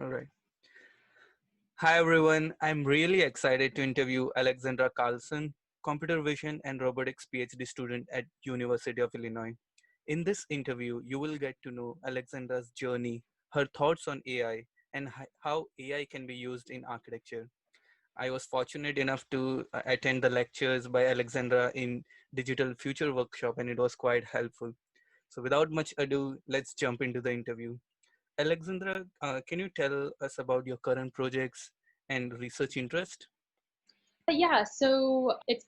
All right. Hi, everyone. I'm really excited to interview Alexandra Carlson, computer vision and robotics PhD student at University of Illinois. In this interview, you will get to know Alexandra's journey, her thoughts on AI, and how AI can be used in architecture. I was fortunate enough to attend the lectures by Alexandra in Digital Future Workshop, and it was quite helpful. So, without much ado, let's jump into the interview. Alexandra, can you tell us about your current projects and research interest? Yeah, so it's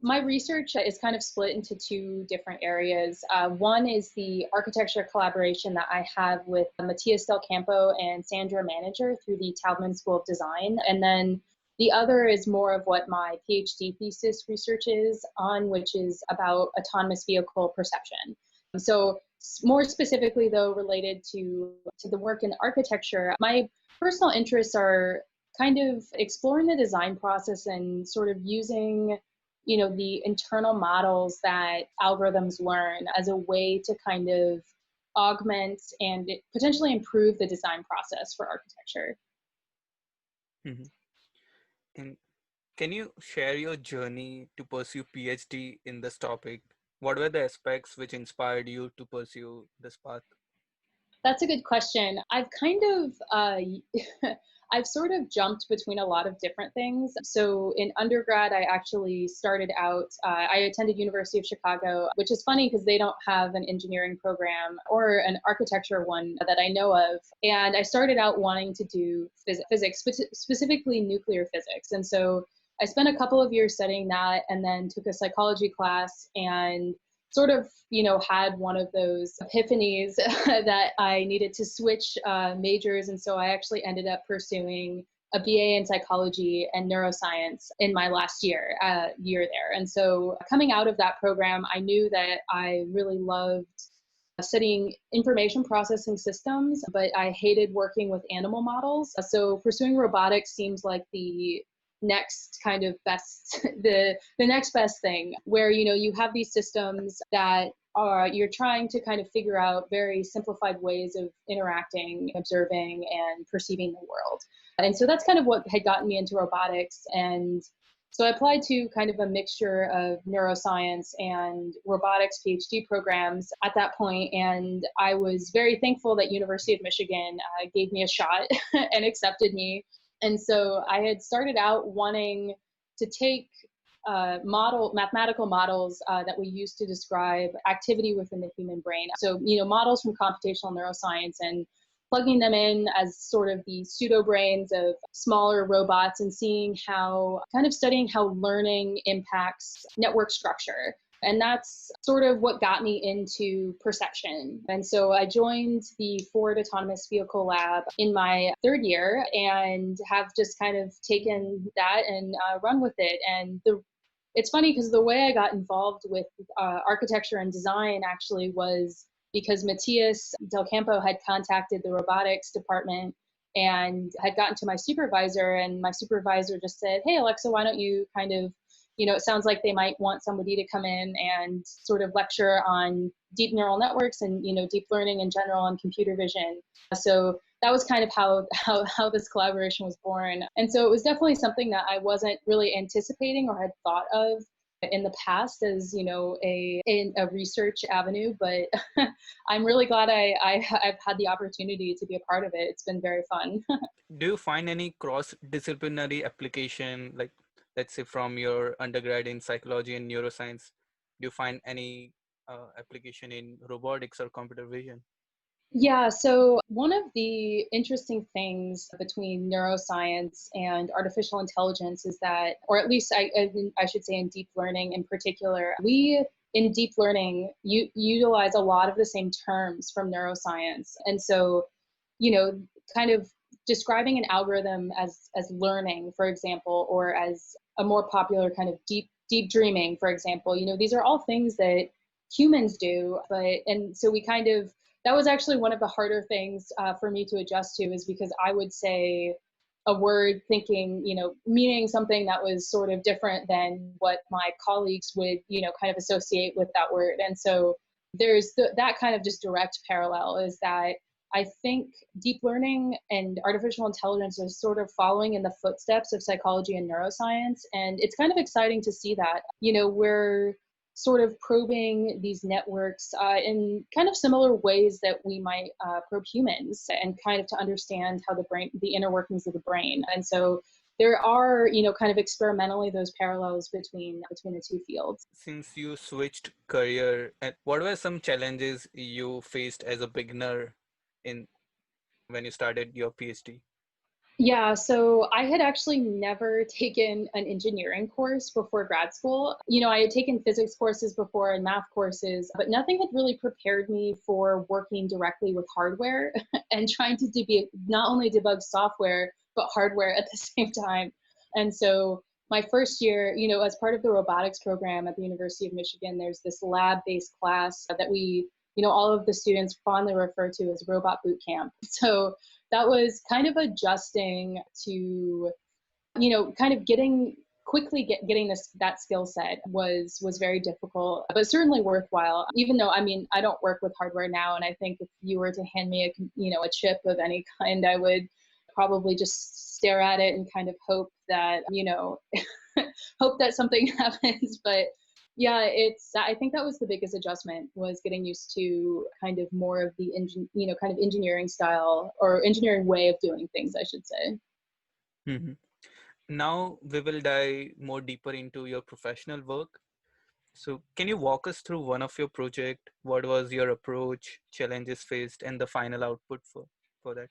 my research is kind of split into two different areas. One is the architecture collaboration that I have with Matthias Del Campo and Sandra Manager through the Taubman School of Design. And then the other is more of what my PhD thesis research is on, which is about autonomous vehicle perception. So more specifically, though, related to the work in architecture, my personal interests are kind of exploring the design process and sort of using the internal models that algorithms learn as a way to kind of augment and potentially improve the design process for architecture. Mhm. And can you share your journey to pursue PhD in this topic? What were the aspects which inspired you to pursue this path? That's a good question. I've kind of I've sort of jumped between a lot of different things. So in undergrad, I actually started out. I attended University of Chicago, which is funny because they don't have an engineering program or an architecture one that I know of. And I started out wanting to do physics, specifically nuclear physics. And so I spent a couple of years studying that, and then took a psychology class and sort of, had one of those epiphanies that I needed to switch majors. And so I actually ended up pursuing a BA in psychology and neuroscience in my last year there. And so coming out of that program, I knew that I really loved studying information processing systems, but I hated working with animal models. So pursuing robotics seems like the next kind of best the next best thing, where you have these systems that are, you're trying to kind of figure out very simplified ways of interacting, observing, and perceiving the world. And so that's kind of what had gotten me into robotics. And so I applied to kind of a mixture of neuroscience and robotics PhD programs at that point, and I was very thankful that University of Michigan gave me a shot and accepted me. And so I had started out wanting to take mathematical models that we use to describe activity within the human brain. So, models from computational neuroscience, and plugging them in as sort of the pseudo brains of smaller robots, and seeing how, kind of studying how learning impacts network structure. And that's sort of what got me into perception. And so I joined the Ford Autonomous Vehicle Lab in my third year, and have just kind of taken that and run with it. And it's funny because the way I got involved with architecture and design actually was because Matthias Del Campo had contacted the robotics department and had gotten to my supervisor, and my supervisor just said, "Hey, Alexa, why don't you kind of, it sounds like they might want somebody to come in and sort of lecture on deep neural networks and, deep learning in general and computer vision." So that was kind of how this collaboration was born. And so it was definitely something that I wasn't really anticipating or had thought of in the past as, a research avenue, but I'm really glad I've had the opportunity to be a part of it. It's been very fun. Do you find any cross-disciplinary application, like let's say from your undergrad in psychology and neuroscience, do you find any application in robotics or computer vision? Yeah, so one of the interesting things between neuroscience and artificial intelligence is that, or at least I should say in deep learning in particular, we in deep learning utilize a lot of the same terms from neuroscience. And so, kind of describing an algorithm as learning, for example, or as a more popular kind of deep dreaming, for example, these are all things that humans do, and so we kind of, that was actually one of the harder things for me to adjust to, is because I would say a word thinking, meaning something that was sort of different than what my colleagues would, kind of associate with that word. And so there's that kind of just direct parallel, is that I think deep learning and artificial intelligence are sort of following in the footsteps of psychology and neuroscience. And it's kind of exciting to see that. We're sort of probing these networks in kind of similar ways that we might probe humans, and kind of to understand how the inner workings of the brain. And so there are, kind of experimentally those parallels between the two fields. Since you switched career, and what were some challenges you faced as a beginner in when you started your PhD? Yeah, so I had actually never taken an engineering course before grad school. I had taken physics courses before and math courses, but nothing had really prepared me for working directly with hardware and trying to not only debug software, but hardware at the same time. And so my first year, as part of the robotics program at the University of Michigan, there's this lab-based class that we, all of the students fondly refer to as robot boot camp. So that was kind of adjusting to, kind of getting that skill set was very difficult, but certainly worthwhile. Even though, I don't work with hardware now, and I think if you were to hand me a chip of any kind, I would probably just stare at it and kind of hope that hope that something happens. But yeah, I think that was the biggest adjustment, was getting used to kind of more of the kind of engineering style, or engineering way of doing things, I should say. Mhm. Now we will dive more deeper into your professional work. So can you walk us through one of your project? What was your approach, challenges faced, and the final output for that?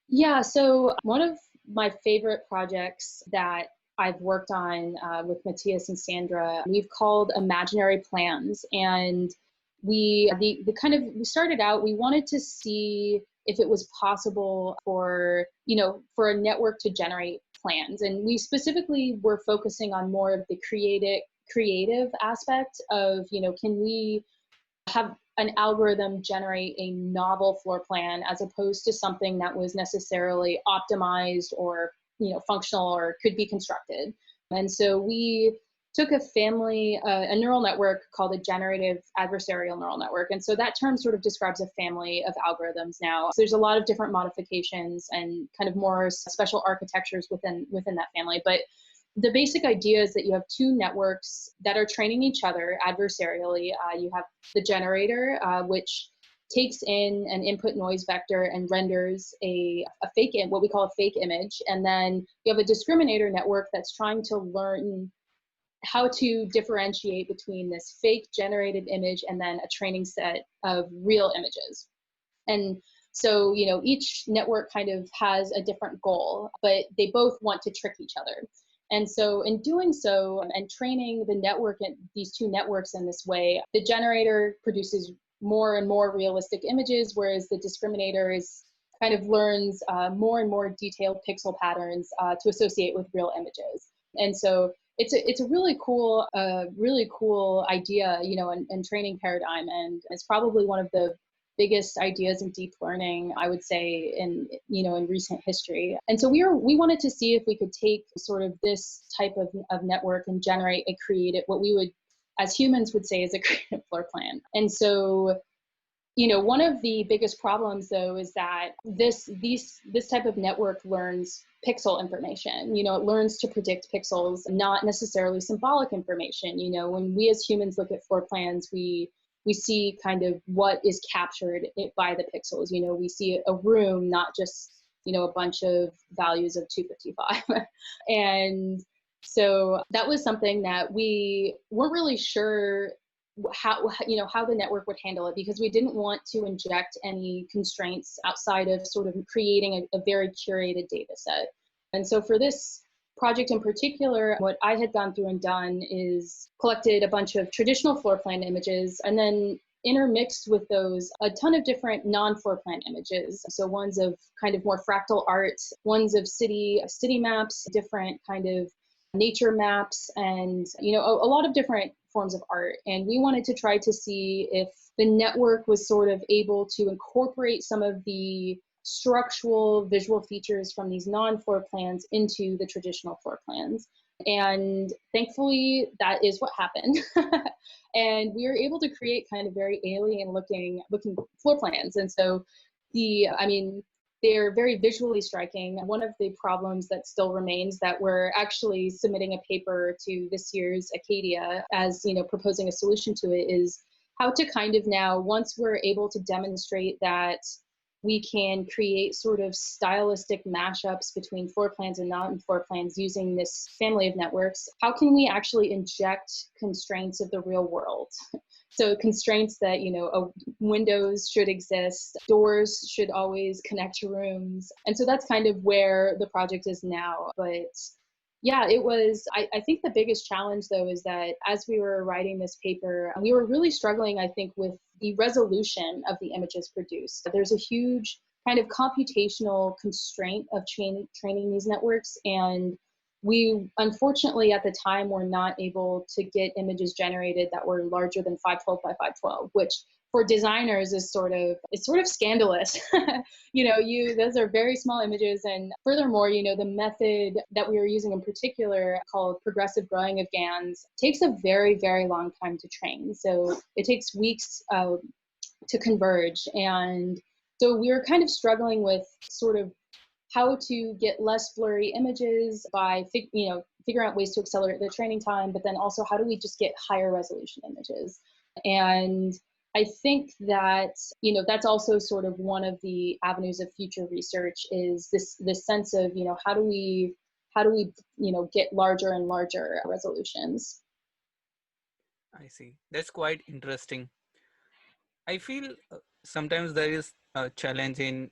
Yeah, so one of my favorite projects that I've worked on with Matthias and Sandra, we've called Imaginary Plans. And we started out, we wanted to see if it was possible for a network to generate plans. And we specifically were focusing on more of the creative aspect of, can we have an algorithm generate a novel floor plan as opposed to something that was necessarily optimized or functional or could be constructed. And so we took a neural network called a generative adversarial neural network. And so that term sort of describes a family of algorithms now. So there's a lot of different modifications and kind of more special architectures within that family. But the basic idea is that you have two networks that are training each other adversarially. You have the generator, which takes in an input noise vector and renders what we call a fake image. And then you have a discriminator network that's trying to learn how to differentiate between this fake generated image and then a training set of real images. And so, each network kind of has a different goal, but they both want to trick each other. And so in doing so and training these two networks in this way, the generator produces more and more realistic images, whereas the discriminator kind of learns more and more detailed pixel patterns to associate with real images. And so it's a really cool idea, and training paradigm. And it's probably one of the biggest ideas in deep learning, I would say, in recent history. And so we wanted to see if we could take sort of this type of network and generate what we would, as humans would say, is a creative floor plan. And so, one of the biggest problems, though, is that this type of network learns pixel information. It learns to predict pixels, not necessarily symbolic information. When we as humans look at floor plans, we see kind of what is captured by the pixels. We see a room, not just, a bunch of values of 255. And so that was something that we weren't really sure how the network would handle it, because we didn't want to inject any constraints outside of sort of creating a very curated data set. And so for this project in particular, what I had gone through and done is collected a bunch of traditional floor plan images and then intermixed with those a ton of different non-floor plan images. So ones of kind of more fractal art, ones of city maps, different kind of nature maps, and a lot of different forms of art. And we wanted to try to see if the network was sort of able to incorporate some of the structural visual features from these non-floor plans into the traditional floor plans. And thankfully, that is what happened. And we were able to create kind of very alien looking floor plans. And so I mean, they're very visually striking. One of the problems that still remains that we're actually submitting a paper to this year's Acadia as, proposing a solution to it is how to kind of now, once we're able to demonstrate that we can create sort of stylistic mashups between floor plans and non-floor plans using this family of networks, how can we actually inject constraints of the real world? So constraints that, windows should exist, doors should always connect to rooms. And so that's kind of where the project is now. But yeah, it was, I think the biggest challenge though is that as we were writing this paper, we were really struggling, I think, with the resolution of the images produced. There's a huge kind of computational constraint of training these networks. And we, unfortunately, at the time, were not able to get images generated that were larger than 512 by 512, which for designers is sort of scandalous. Those are very small images. And furthermore, the method that we were using in particular, called progressive growing of GANs, takes a very, very long time to train. So it takes weeks to converge. And so we were kind of struggling with sort of how to get less blurry images by figuring out ways to accelerate the training time, but then also how do we just get higher resolution images? And I think that, that's also sort of one of the avenues of future research is this sense of, how do we get larger and larger resolutions. I see. That's quite interesting. I feel sometimes there is a challenge in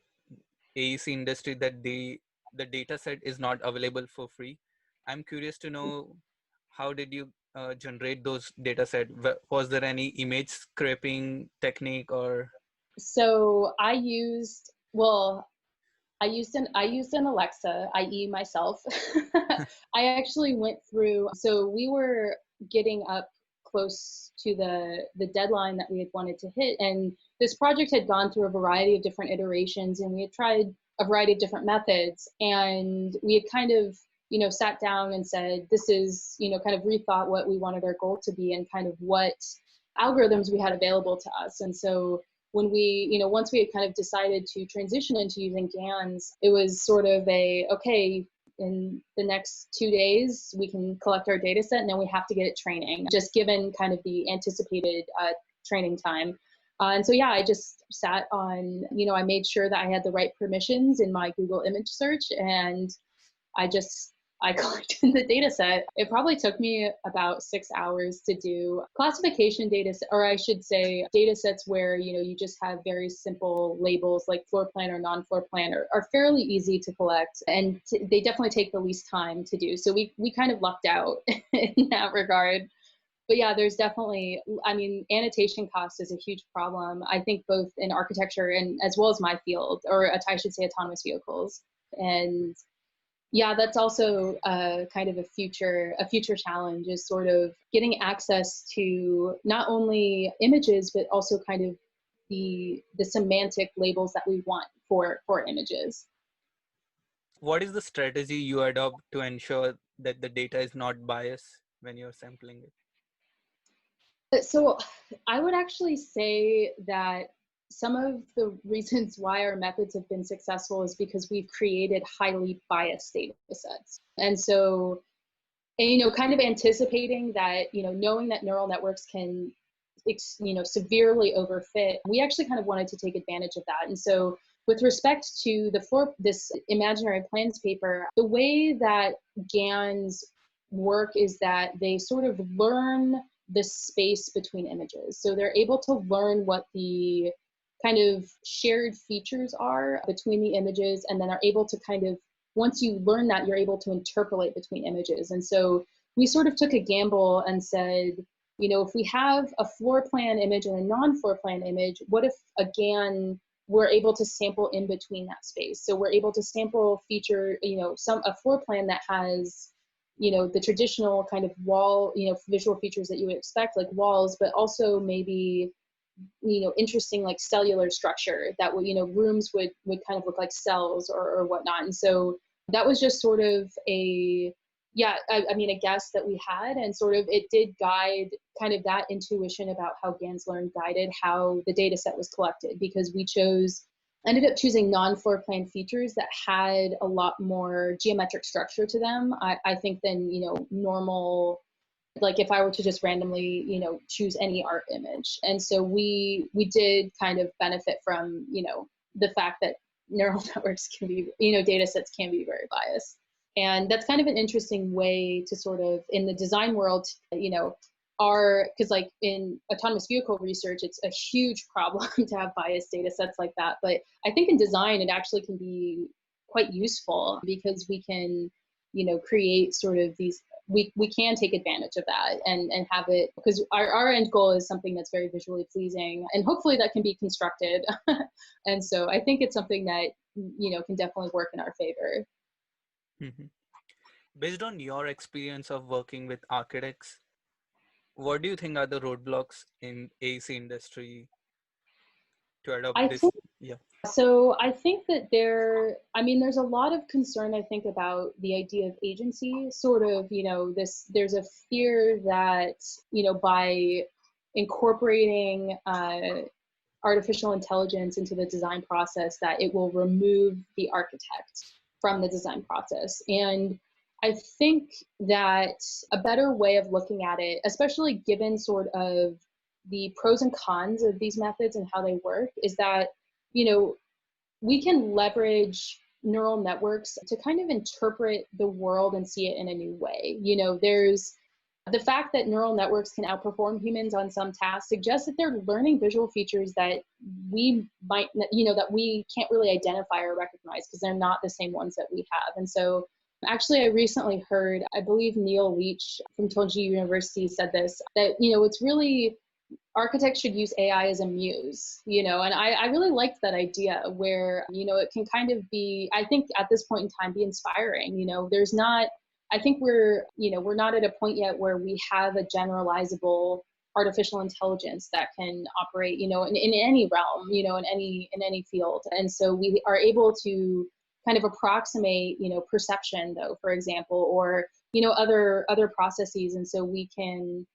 AEC industry that the data set is not available for free. I'm curious to know, how did you generate those data set? Was there any image scraping technique or? So I used an Alexa, i.e. myself. I actually went through, so we were getting up close to the deadline that we had wanted to hit. And this project had gone through a variety of different iterations, and we had tried a variety of different methods. And we had kind of, sat down and said, this is, kind of rethought what we wanted our goal to be and kind of what algorithms we had available to us. And so when we, once we had kind of decided to transition into using GANs, it was sort of okay, in the next 2 days, we can collect our data set and then we have to get it training, just given kind of the anticipated training time. And so, yeah, I just sat on, I made sure that I had the right permissions in my Google image search, and I collected the data set. It probably took me about 6 hours to do classification data, or I should say data sets where, you just have very simple labels like floor plan or non-floor plan are fairly easy to collect, and they definitely take the least time to do. So we kind of lucked out in that regard. But yeah, there's definitely, annotation cost is a huge problem, I think, both in architecture and as well as my field, or I should say autonomous vehicles. And yeah, that's also kind of a future challenge, is sort of getting access to not only images, but also kind of the semantic labels that we want for images. What is the strategy you adopt to ensure that the data is not biased when you're sampling it? So I would actually say that some of the reasons why our methods have been successful is because we've created highly biased data sets. And so, kind of anticipating that, knowing that neural networks can, severely overfit, we actually kind of wanted to take advantage of that. And so with respect to this imaginary plans paper, the way that GANs work is that they sort of learn the space between images. So they're able to learn what the kind of shared features are between the images, and then are able to kind of, once you learn that, you're able to interpolate between images. And so we sort of took a gamble and said, if we have a floor plan image and a non-floor plan image, what if, again, we're able to sample in between that space? So we're able to sample feature, a floor plan that has, the traditional kind of wall, visual features that you would expect, like walls, but also maybe, interesting like cellular structure that would, rooms would kind of look like cells or whatnot. And so that was just sort of a guess that we had, and sort of it did guide kind of that intuition about how GANs learn guided how the data set was collected, because we chose ended up choosing non-floor plan features that had a lot more geometric structure to them, I think, than, normal, like if I were to just randomly, choose any art image. And so we did kind of benefit from, the fact that neural networks can be, data sets can be very biased. And that's kind of an interesting way to sort of, in the design world, because like in autonomous vehicle research, it's a huge problem to have biased data sets like that. But I think in design, it actually can be quite useful because we can, create sort of these, we can take advantage of that and have it, because our end goal is something that's very visually pleasing, and hopefully that can be constructed. And so I think it's something that, can definitely work in our favor. Mhm. Based on your experience of working with architects, what do you think are the roadblocks in AC industry to adopt I this? think Yeah. So I think that there's a lot of concern, I think, about the idea of agency, sort of, there's a fear that, by incorporating artificial intelligence into the design process, that it will remove the architect from the design process. And I think that a better way of looking at it, especially given sort of the pros and cons of these methods and how they work, is that, we can leverage neural networks to kind of interpret the world and see it in a new way. There's the fact that neural networks can outperform humans on some tasks suggests that they're learning visual features that we might, that we can't really identify or recognize because they're not the same ones that we have. And so actually, I recently heard, I believe Neil Leach from Tulane University said this, that, it's really, architects should use AI as a muse, and I really liked that idea where, it can kind of be, I think at this point in time, be inspiring. There's not, I think we're not at a point yet where we have a generalizable artificial intelligence that can operate, in any realm, in any field. And so we are able to kind of approximate, perception, though, for example, or, other processes. And so we can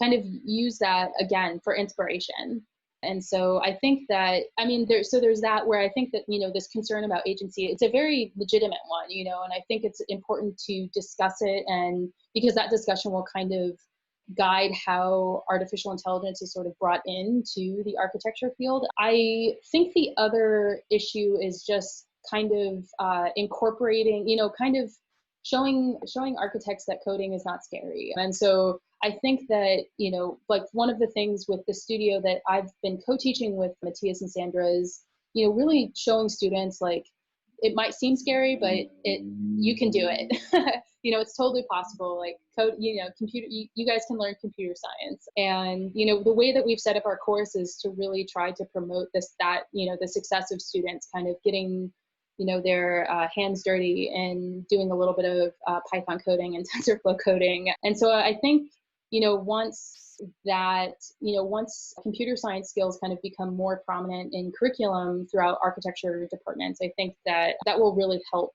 kind of use that again for inspiration. And so I think that, there's that where I think that, this concern about agency, it's a very legitimate one, and I think it's important to discuss it, and because that discussion will kind of guide how artificial intelligence is sort of brought into the architecture field. I think the other issue is just kind of incorporating, kind of showing architects that coding is not scary. And so I think that, like one of the things with the studio that I've been co-teaching with Matthias and Sandra is, really showing students, like, it might seem scary, but you can do it. It's totally possible. Like code, computer, you guys can learn computer science. And, the way that we've set up our course is to really try to promote the success of students kind of getting, their hands dirty and doing a little bit of Python coding and TensorFlow coding. And so I think, once computer science skills kind of become more prominent in curriculum throughout architecture departments, I think that will really help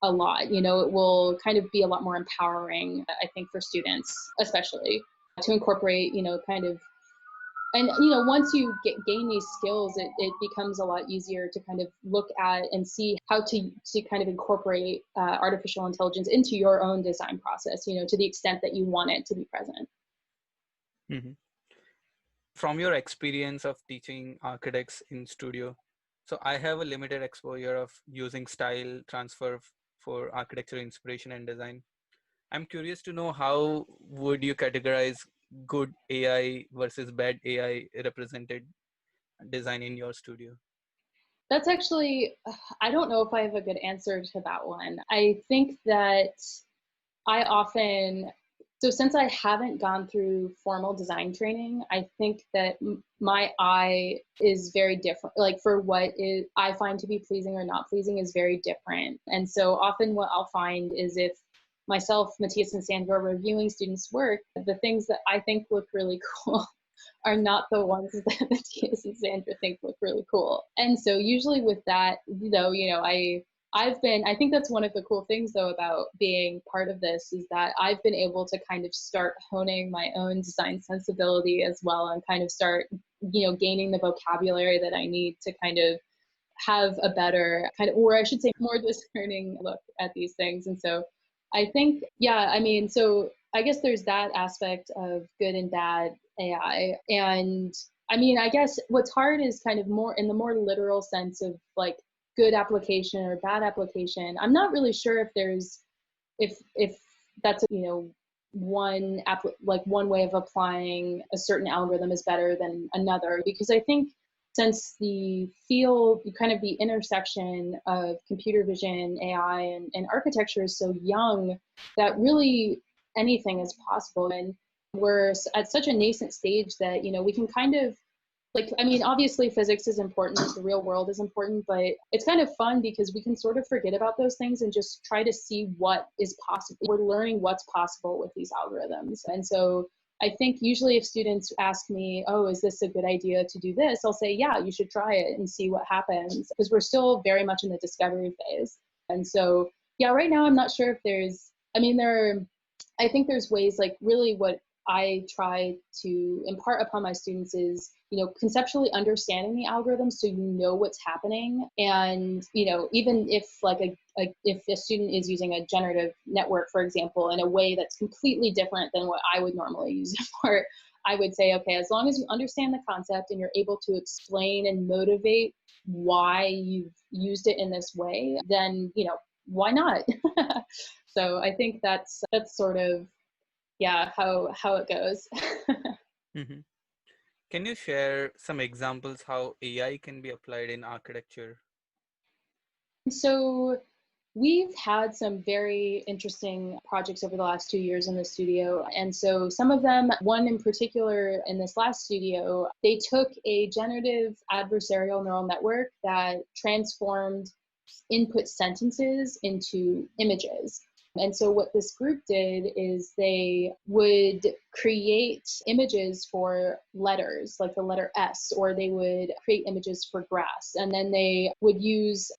a lot. It will kind of be a lot more empowering, I think, for students, especially to incorporate, kind of, and, once you gain these skills, it becomes a lot easier to kind of look at and see how to kind of incorporate artificial intelligence into your own design process, to the extent that you want it to be present. Mm-hmm. From your experience of teaching architects in studio, so I have a limited exposure of using style transfer for architecture inspiration and design. I'm curious to know, how would you categorize good AI versus bad AI represented design in your studio? That's actually, I don't know if I have a good answer to that one. I think that I often, so since I haven't gone through formal design training, I think that my eye is very different. Like for what I find to be pleasing or not pleasing is very different. And so often what I'll find is, if myself, Matthias, and Sandra are reviewing students' work, the things that I think look really cool are not the ones that Matthias and Sandra think look really cool. And so usually with that, though, I think that's one of the cool things, though, about being part of this, is that I've been able to kind of start honing my own design sensibility as well, and kind of start, gaining the vocabulary that I need to kind of have a better kind of, or I should say more discerning look at these things. And so I think, yeah, I mean, so I guess there's that aspect of good and bad AI. And I mean, I guess what's hard is kind of more in the more literal sense of like good application or bad application. I'm not really sure if there's, if that's, one way of applying a certain algorithm is better than another, because I think since the field, kind of the intersection of computer vision, AI, and architecture is so young, that really anything is possible. And we're at such a nascent stage that, we can kind of, like, I mean, obviously physics is important, the real world is important, but it's kind of fun because we can sort of forget about those things and just try to see what is possible. We're learning what's possible with these algorithms. And so I think usually if students ask me, oh, is this a good idea to do this? I'll say, yeah, you should try it and see what happens, because we're still very much in the discovery phase. And so, yeah, right now I'm not sure if there's, I mean, I think there's ways, like really what I try to impart upon my students is, conceptually understanding the algorithm so you know what's happening. And, even if like if a student is using a generative network, for example, in a way that's completely different than what I would normally use it for, I would say, okay, as long as you understand the concept and you're able to explain and motivate why you've used it in this way, then, why not? So I think that's sort of, yeah, how it goes. Mhm. Can you share some examples how AI can be applied in architecture? So we've had some very interesting projects over the last 2 years in the studio. And so some of them, one in particular in this last studio, they took a generative adversarial neural network that transformed input sentences into images. And so what this group did is they would create images for letters, like the letter S, or they would create images for grass. And then they would use,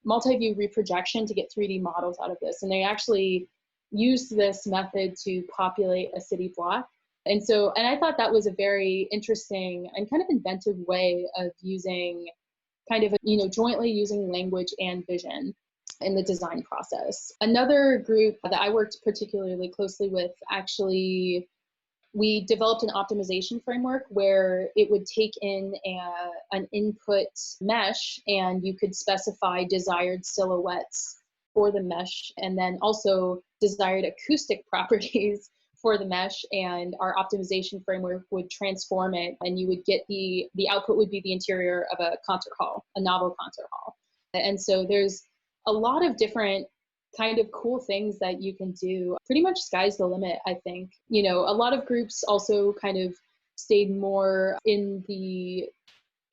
multi-view reprojection to get 3D models out of this. And they actually used this method to populate a city block. And I thought that was a very interesting and kind of inventive way of using kind of, jointly using language and vision in the design process. Another group that I worked particularly closely with, actually, we developed an optimization framework where it would take in an input mesh, and you could specify desired silhouettes for the mesh, and then also desired acoustic properties for the mesh, and our optimization framework would transform it, and you would get the output would be the interior of a concert hall, a novel concert hall. And so there's a lot of different kind of cool things that you can do. Pretty much sky's the limit, I think. A lot of groups also kind of stayed more in the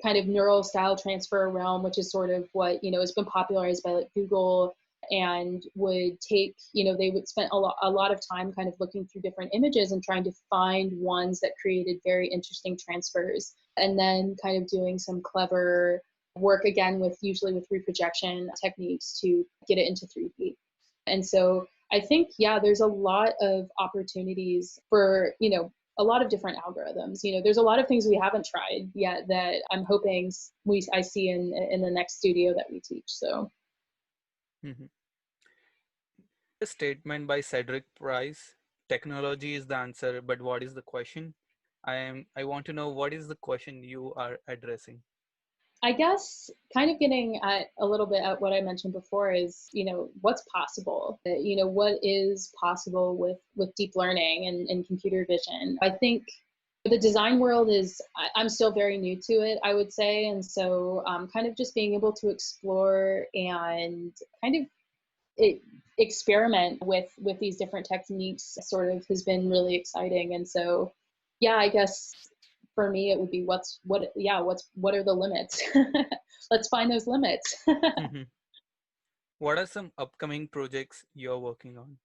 kind of neural style transfer realm, which is sort of what, has been popularized by like Google, and would take, they would spend a lot of time kind of looking through different images and trying to find ones that created very interesting transfers, and then kind of doing some clever work again with usually with reprojection techniques to get it into 3D. And so I think, yeah, there's a lot of opportunities for, a lot of different algorithms. There's a lot of things we haven't tried yet that I'm hoping I see in the next studio that we teach. So. Mhm. A statement by Cedric Price: technology is the answer, but what is the question? I want to know, what is the question you are addressing? I guess kind of getting at a little bit at what I mentioned before is, what's possible, what is possible with deep learning and computer vision. I think the design world I'm still very new to it, I would say. And so kind of just being able to explore and kind of experiment with these different techniques sort of has been really exciting. And so, yeah, I guess for me it would be what are the limits? Let's find those limits. Mhm. What are some upcoming projects you're working on?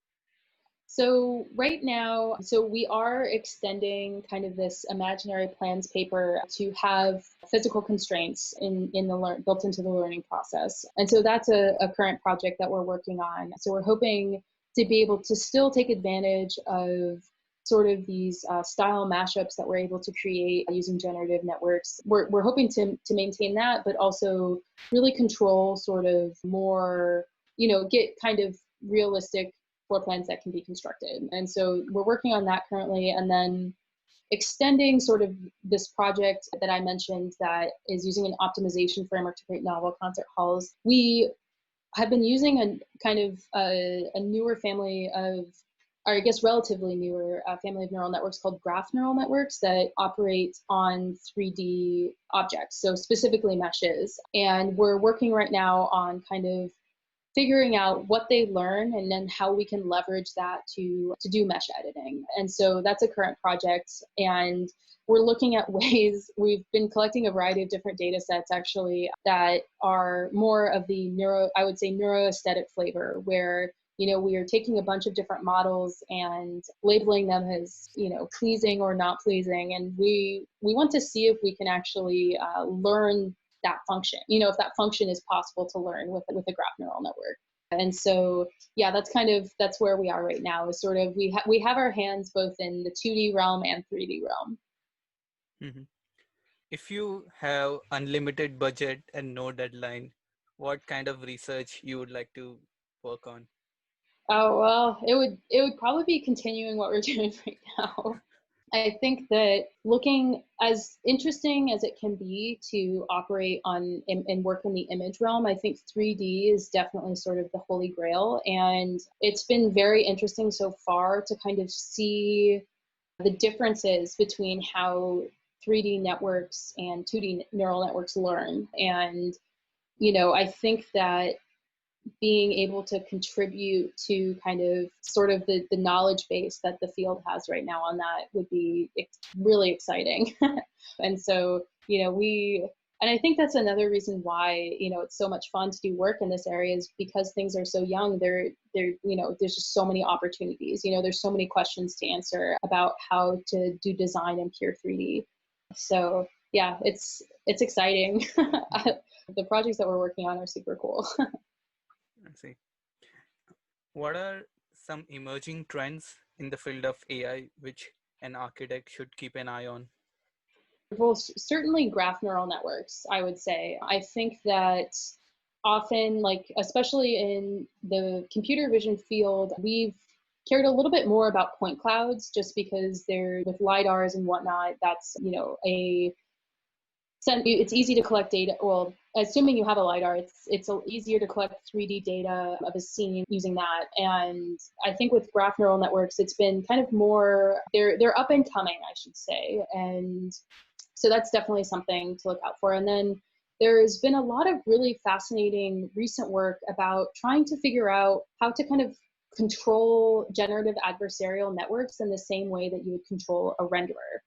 So right now, we are extending kind of this imaginary plans paper to have physical constraints built into the learning process. And so that's a current project that we're working on. So we're hoping to be able to still take advantage of sort of these style mashups that we're able to create using generative networks. We're hoping to maintain that, but also really control sort of more, get kind of realistic floor plans that can be constructed. And so we're working on that currently. And then extending sort of this project that I mentioned that is using an optimization framework to create novel concert halls. We have been using a kind of a newer family of, or I guess relatively newer family of neural networks called graph neural networks that operate on 3D objects, so specifically meshes. And we're working right now on kind of figuring out what they learn and then how we can leverage that to do mesh editing. And so that's a current project. And we're looking at ways, we've been collecting a variety of different data sets actually that are more of the neuroaesthetic flavor, where we are taking a bunch of different models and labeling them as, pleasing or not pleasing. And we want to see if we can actually learn that function, if that function is possible to learn with a graph neural network. And so, yeah, that's where we are right now, is sort of, we have our hands both in the 2D realm and 3D realm. Mm-hmm. If you have unlimited budget and no deadline, what kind of research you would like to work on? Oh, well, it would probably be continuing what we're doing right now. I think that looking, as interesting as it can be to operate on and work in the image realm, I think 3D is definitely sort of the holy grail. And it's been very interesting so far to kind of see the differences between how 3D networks and 2D neural networks learn. And, I think that being able to contribute to kind of sort of the knowledge base that the field has right now on that would be really exciting. And so, and I think that's another reason why, it's so much fun to do work in this area, is because things are so young. There's just so many opportunities, there's so many questions to answer about how to do design in pure 3D. So yeah, it's exciting. The projects that we're working on are super cool. I see. What are some emerging trends in the field of AI which an architect should keep an eye on? Well, certainly graph neural networks, I would say. I think that often, like, especially in the computer vision field, we've cared a little bit more about point clouds, just because they're with LiDARs and whatnot. That's, it's easy to collect data. Well, assuming you have a LiDAR, it's easier to collect 3D data of a scene using that. And I think with graph neural networks, it's been kind of more, they're up and coming, I should say. And so that's definitely something to look out for. And then there's been a lot of really fascinating recent work about trying to figure out how to kind of control generative adversarial networks in the same way that you would control a renderer.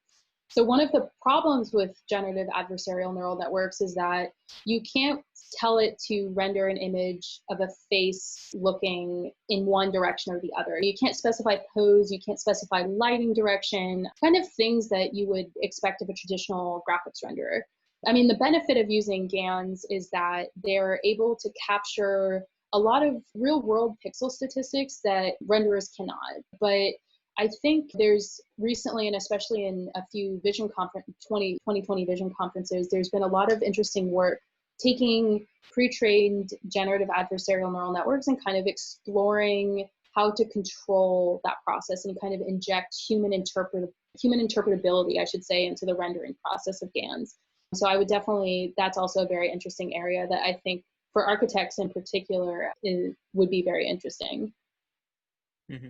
So one of the problems with generative adversarial neural networks is that you can't tell it to render an image of a face looking in one direction or the other. You can't specify pose, you can't specify lighting direction, kind of things that you would expect of a traditional graphics renderer. I mean, the benefit of using GANs is that they're able to capture a lot of real world pixel statistics that renderers cannot. But I think there's recently, and especially in a few vision 2020 vision conferences, there's been a lot of interesting work taking pre-trained generative adversarial neural networks and kind of exploring how to control that process and kind of inject human interpretability, I should say, into the rendering process of GANs. So I would definitely, that's also a very interesting area that I think for architects in particular would be very interesting. Mm-hmm.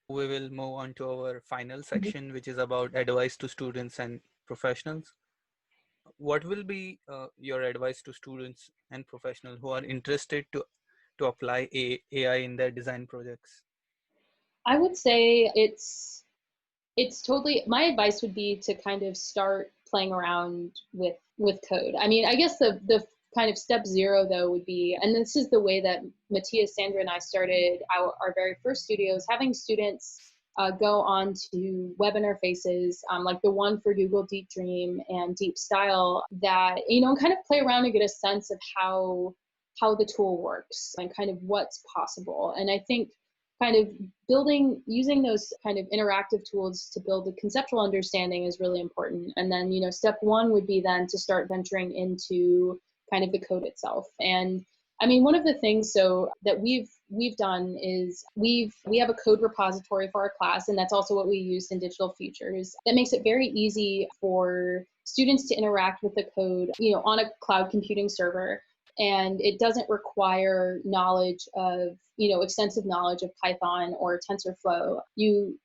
We will move on to our final section, which is about advice to students and professionals. What will be your advice to students and professionals who are interested to apply AI in their design projects? I would say it's totally, my advice would be to kind of start playing around with code. I mean, I guess the kind of step zero though would be, and this is the way that Matthias, Sandra, and I started our very first studios, having students go on to web interfaces like the one for Google Deep Dream and Deep Style that, kind of play around and get a sense of how the tool works and kind of what's possible. And I think kind of using those kind of interactive tools to build a conceptual understanding is really important. And then, step one would be then to start venturing into kind of the code itself. And I mean, one of the things that we've done is we have a code repository for our class, and that's also what we used in Digital Futures. That makes it very easy for students to interact with the code, on a cloud computing server. And it doesn't require knowledge of, extensive knowledge of Python or TensorFlow.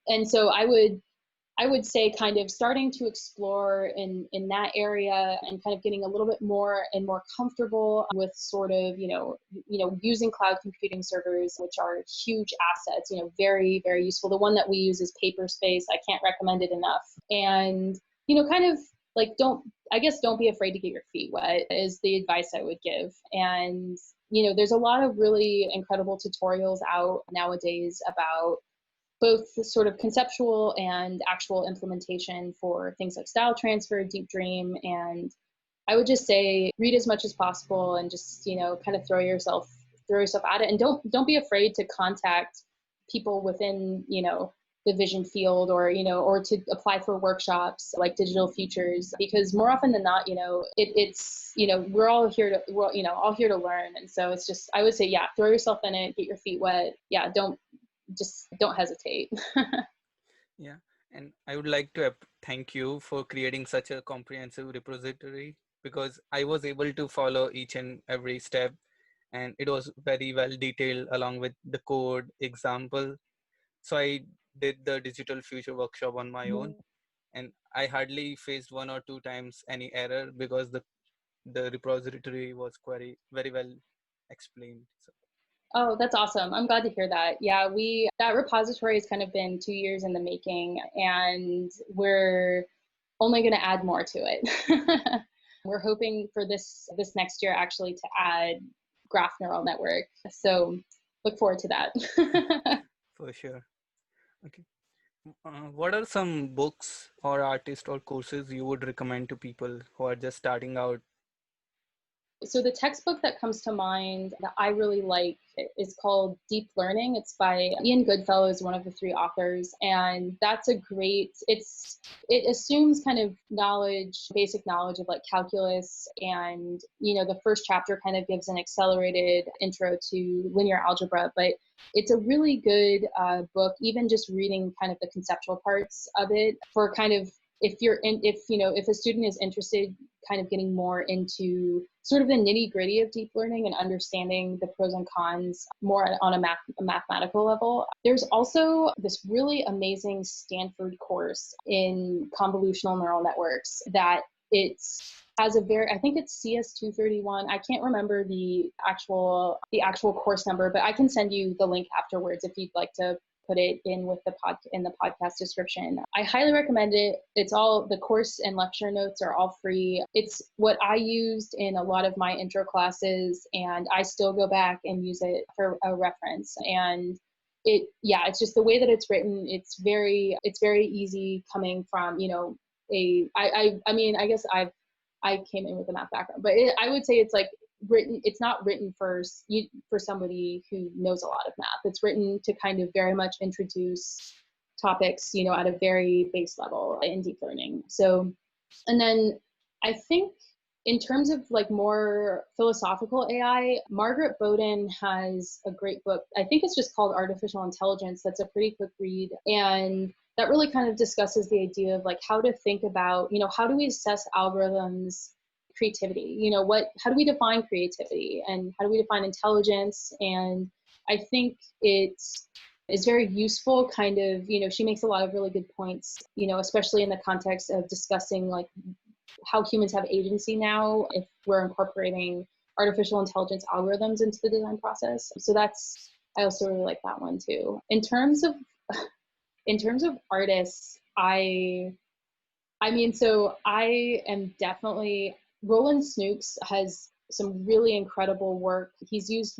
And so I would say kind of starting to explore in that area and kind of getting a little bit more and more comfortable with sort of, using cloud computing servers, which are huge assets, very, very useful. The one that we use is Paperspace. I can't recommend it enough. And, kind of like, don't be afraid to get your feet wet is the advice I would give. And, there's a lot of really incredible tutorials out nowadays about both the sort of conceptual and actual implementation for things like style transfer, deep dream. And I would just say read as much as possible and just, kind of throw yourself at it. And don't be afraid to contact people within, the vision field or to apply for workshops like Digital Futures, because more often than not, we're all here to learn. And so it's just, I would say, yeah, throw yourself in it, get your feet wet. Yeah. Don't hesitate. Yeah. And I would like to thank you for creating such a comprehensive repository, because I was able to follow each and every step, and it was very well detailed along with the code example. So I did the Digital Future workshop on my own, and I hardly faced one or two times any error because the repository was very well explained. So. Oh, that's awesome. I'm glad to hear that. Yeah, that repository has kind of been 2 years in the making, and we're only going to add more to it. We're hoping for this next year actually to add graph neural network. So look forward to that. For sure. Okay. What are some books or artists or courses you would recommend to people who are just starting out? So the textbook that comes to mind that I really like is called Deep Learning. It's by Ian Goodfellow, is one of the three authors, and that's it assumes kind of basic knowledge of like calculus, and the first chapter kind of gives an accelerated intro to linear algebra, but it's a really good book, even just reading kind of the conceptual parts of it for kind of if a student is interested kind of getting more into sort of the nitty-gritty of deep learning and understanding the pros and cons more on a mathematical level. There's also this really amazing Stanford course in convolutional neural networks that I think it's CS231. I can't remember the actual course number, but I can send you the link afterwards if you'd like to put it in with in the podcast description. I highly recommend it. The course and lecture notes are all free. It's what I used in a lot of my intro classes, and I still go back and use it for a reference. And it's just the way that it's written. It's very easy coming from, I guess I came in with a math background, but I would say it's not written for somebody who knows a lot of math. It's written to kind of very much introduce topics, at a very base level in deep learning. So, and then I think in terms of like more philosophical AI, Margaret Bowden has a great book. I think it's just called Artificial Intelligence. That's a pretty quick read. And that really kind of discusses the idea of like how to think about, how do we assess algorithms' creativity? How do we define creativity, and how do we define intelligence? And I think it's very useful kind of, she makes a lot of really good points, especially in the context of discussing like how humans have agency now if we're incorporating artificial intelligence algorithms into the design process. So I also really like that one too. In terms of artists, I am definitely, Roland Snooks has some really incredible work. He's used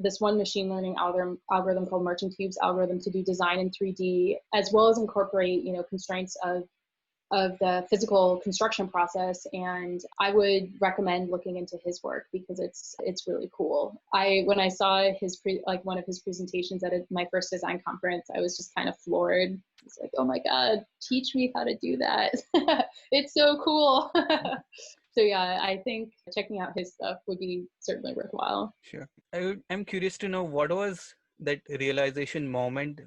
this one machine learning algorithm called Marching Cube's algorithm to do design in 3D, as well as incorporate, constraints of of the physical construction process, and I would recommend looking into his work because it's really cool. When I saw one of his presentations at my first design conference, I was just kind of floored. It's like, oh my god, teach me how to do that. It's so cool. So yeah, I think checking out his stuff would be certainly worthwhile. Sure. I'm curious to know what was that realization moment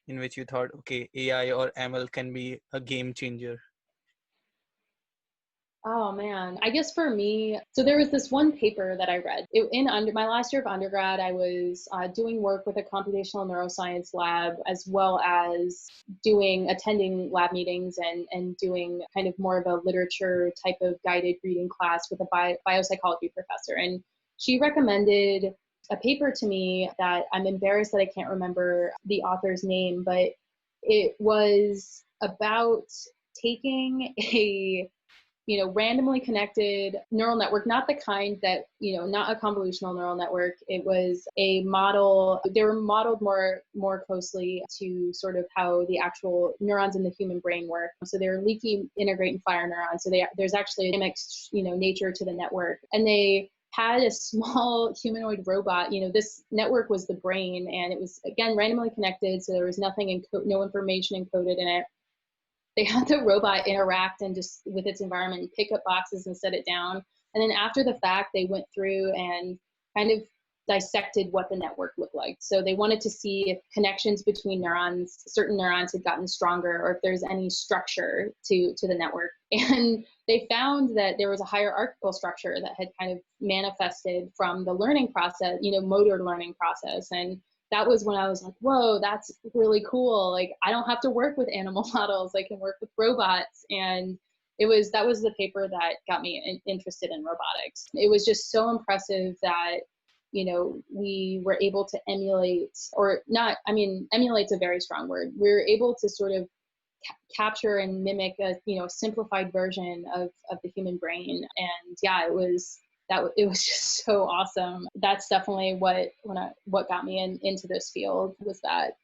in which you thought, okay, AI or ML can be a game changer. Oh man, I guess for me, so there was this one paper that I read. My last year of undergrad, I was doing work with a computational neuroscience lab, as well as attending lab meetings and doing kind of more of a literature type of guided reading class with a biopsychology professor. And she recommended a paper to me that I'm embarrassed that I can't remember the author's name, but it was about taking a randomly connected neural network, not the kind that, not a convolutional neural network. It was a model. They were modeled more closely to sort of how the actual neurons in the human brain work. So they're leaky, integrate, and fire neurons. So there's actually a mixed, nature to the network. And they had a small humanoid robot. This network was the brain, and it was, again, randomly connected. So there was no information encoded in it. They had the robot interact and just with its environment and pick up boxes and set it down. And then after the fact, they went through and kind of dissected what the network looked like. So they wanted to see if connections between certain neurons had gotten stronger, or if there's any structure to the network. And they found that there was a hierarchical structure that had kind of manifested from the learning process, motor learning process. And that was when I was like, whoa, that's really cool. Like, I don't have to work with animal models. I can work with robots. And that was the paper that got me interested in robotics. It was just so impressive that, we were able to emulate, or not, emulate's a very strong word. We were able to sort of capture and mimic a, simplified version of the human brain. And yeah, it was just so awesome. That's definitely what got me into this field, was that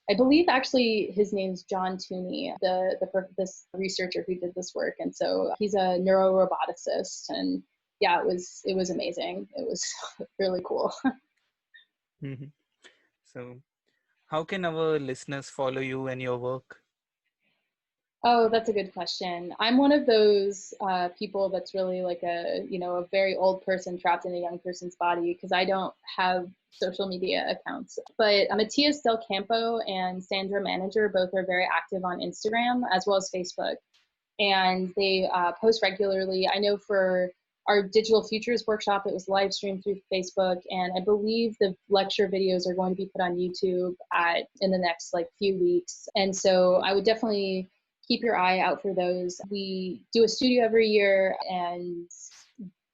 I believe actually his name's John Tooney, this researcher who did this work. And so he's a neuroroboticist, and yeah, it was amazing. It was really cool. Mhm. So, how can our listeners follow you and your work? Oh, that's a good question. I'm one of those people that's really like a very old person trapped in a young person's body, because I don't have social media accounts. But Matias Del Campo and Sandra Manager both are very active on Instagram as well as Facebook. And they post regularly. I know for our Digital Futures workshop, it was live streamed through Facebook, and I believe the lecture videos are going to be put on YouTube in the next few weeks. And so I would definitely keep your eye out for those. We do a studio every year, and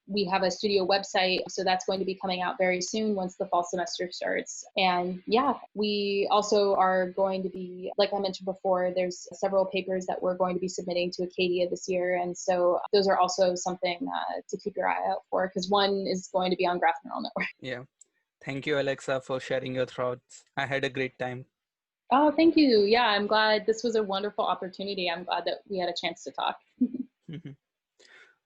we have a studio website, so that's going to be coming out very soon once the fall semester starts. And yeah, we also are going to be, like I mentioned before, there's several papers that we're going to be submitting to Acadia this year. And so those are also something to keep your eye out for, because one is going to be on graph neural network. Yeah. Thank you, Alexa, for sharing your thoughts. I had a great time. Oh, thank you. Yeah, I'm glad. This was a wonderful opportunity. I'm glad that we had a chance to talk.